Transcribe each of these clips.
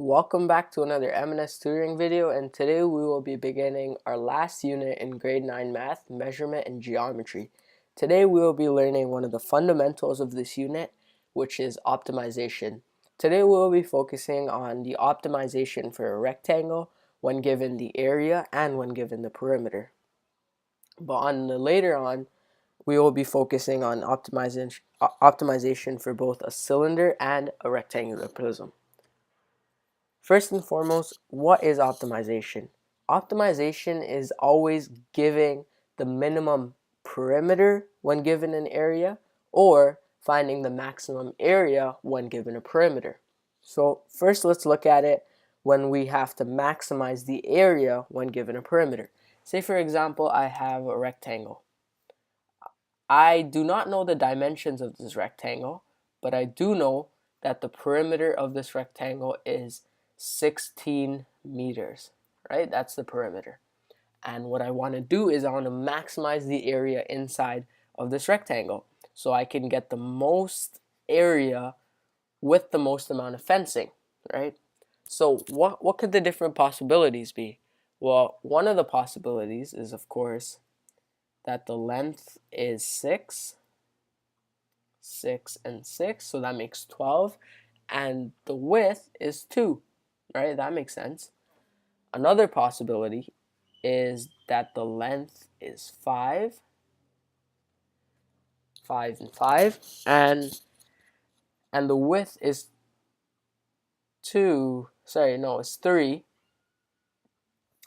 Welcome back to another M&S tutoring video, and today we will be beginning our last unit in grade 9 math, measurement and geometry. Today we will be learning one of the fundamentals of this unit, which is optimization. Today we will be focusing on the optimization for a rectangle when given the area and when given the perimeter. But later on, we will be focusing on optimization for both a cylinder and a rectangular prism. First and foremost, what is optimization? Optimization is always giving the minimum perimeter when given an area or finding the maximum area when given a perimeter. So first let's look at it when we have to maximize the area when given a perimeter. Say for example, I have a rectangle. I do not know the dimensions of this rectangle, but I do know that the perimeter of this rectangle is 16 meters, right? That's the perimeter. And what I want to do is I want to maximize the area inside of this rectangle so I can get the most area with the most amount of fencing, right? So what could the different possibilities be? Well, one of the possibilities is, of course, that the length is 6 and 6, so that makes 12, and the width is 2, right? That makes sense. Another possibility is that the length is 5 and 5, and the width is 3.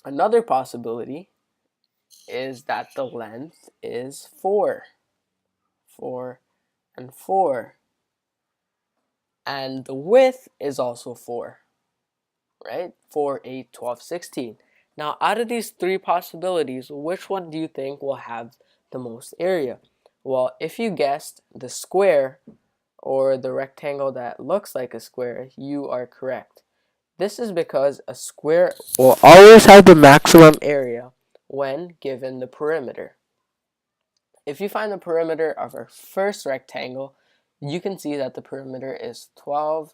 Another possibility is that the length is 4 and 4, and the width is also 4, right? 4, 8, 12, 16. Now, out of these 3 possibilities, which one do you think will have the most area? Well, if you guessed the square or the rectangle that looks like a square, you are correct. This is because a square will always have the maximum area when given the perimeter. If you find the perimeter of our first rectangle, you can see that the perimeter is 12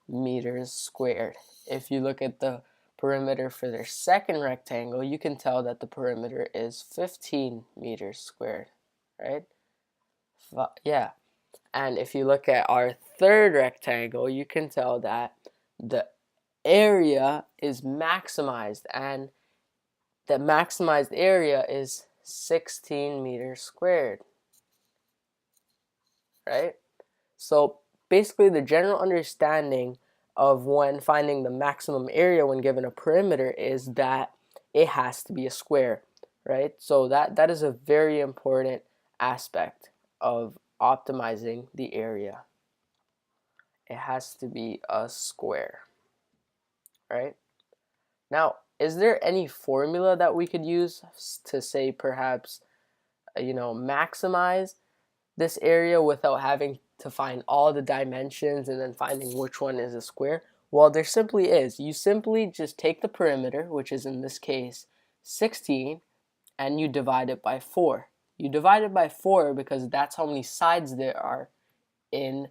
meters squared. If you look at the perimeter for their second rectangle, you can tell that the perimeter is 15 meters squared, right? Yeah. And if you look at our third rectangle, you can tell that the area is maximized, and the maximized area is 16 meters squared, right? So basically the general understanding of when finding the maximum area when given a perimeter is that it has to be a square, right? So that is a very important aspect of optimizing the area. It has to be a square, right? Now, is there any formula that we could use to say perhaps, maximize this area without having to find all the dimensions and then finding which one is a square? Well, there simply is. You simply just take the perimeter, which is in this case 16, and you divide it by 4. You divide it by 4 because that's how many sides there are in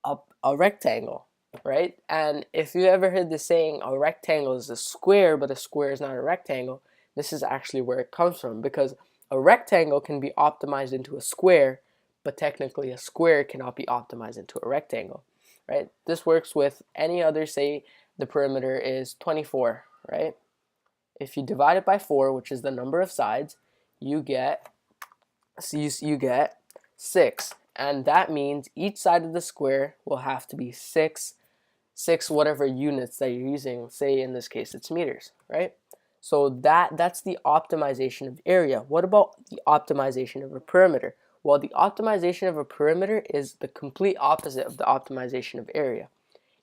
a rectangle, right? And if you ever heard the saying, a rectangle is a square, but a square is not a rectangle, this is actually where it comes from, because a rectangle can be optimized into a square, but technically a square cannot be optimized into a rectangle, right? This works with any other, say the perimeter is 24, right? If you divide it by 4, which is the number of sides, you get 6, and that means each side of the square will have to be 6 whatever units that you're using. Say in this case it's meters, right? So that's the optimization of area. What about the optimization of a perimeter? Well, the optimization of a perimeter is the complete opposite of the optimization of area.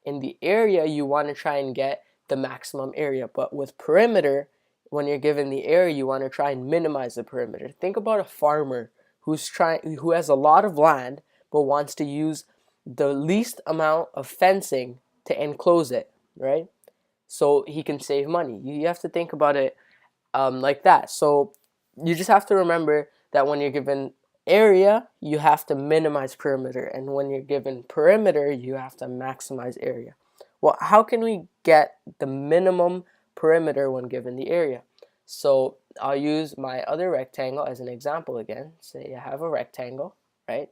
In the area, you want to try and get the maximum area, but with perimeter, when you're given the area, you want to try and minimize the perimeter. Think about a farmer who has a lot of land but wants to use the least amount of fencing to enclose it, right? So he can save money. You have to think about it like that. So you just have to remember that when you're given area, you have to minimize perimeter, and when you're given perimeter, you have to maximize area. Well, how can we get the minimum perimeter when given the area? So I'll use my other rectangle as an example again. Say I have a rectangle, right?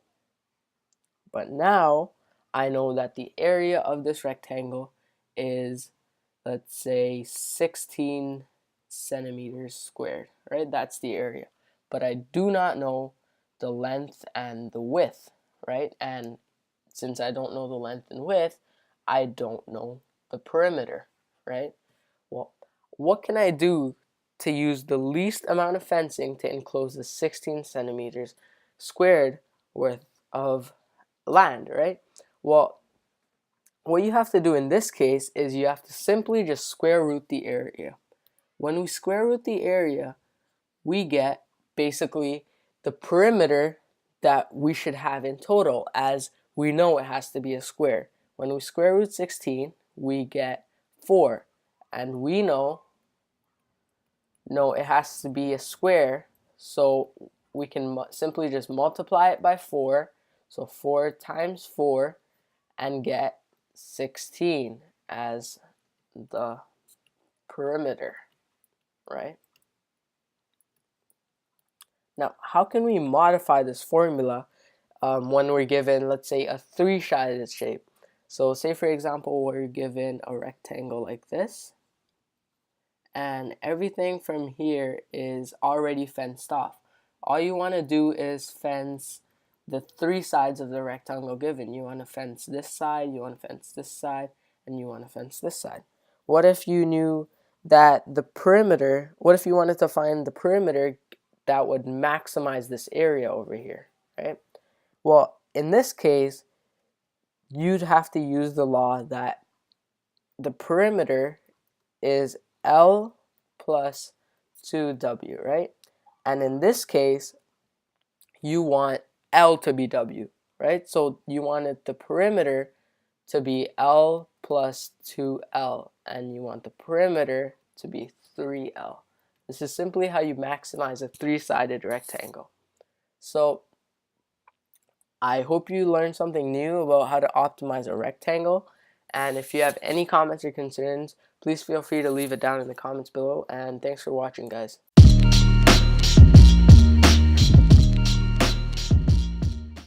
But now I know that the area of this rectangle is, let's say, 16 centimeters squared, right? That's the area. But I do not know the length and the width, right? And since I don't know the length and width, I don't know the perimeter, right? Well, what can I do to use the least amount of fencing to enclose the 16 centimeters squared worth of land, right? Well, what you have to do in this case is you have to simply just square root the area. When we square root the area, we get basically the perimeter that we should have in total, as we know it has to be a square. When we square root 16, we get 4, and we know it has to be a square, so we can simply just multiply it by 4, so 4 times 4, and get 16 as the perimeter, right? Now, how can we modify this formula when we're given, let's say, a three-sided shape? So say, for example, we're given a rectangle like this, and everything from here is already fenced off. All you want to do is fence the three sides of the rectangle given. You want to fence this side, you want to fence this side, and you want to fence this side. What if you knew that the perimeter, what if you wanted to find the perimeter that would maximize this area over here, right? Well, in this case, you'd have to use the law that the perimeter is L plus 2W, right? And in this case, you want L to be W, right? So you wanted the perimeter to be L plus 2L, and you want the perimeter to be 3L. This is simply how you maximize a three-sided rectangle. So I hope you learned something new about how to optimize a rectangle. And if you have any comments or concerns, please feel free to leave it down in the comments below. And thanks for watching, guys.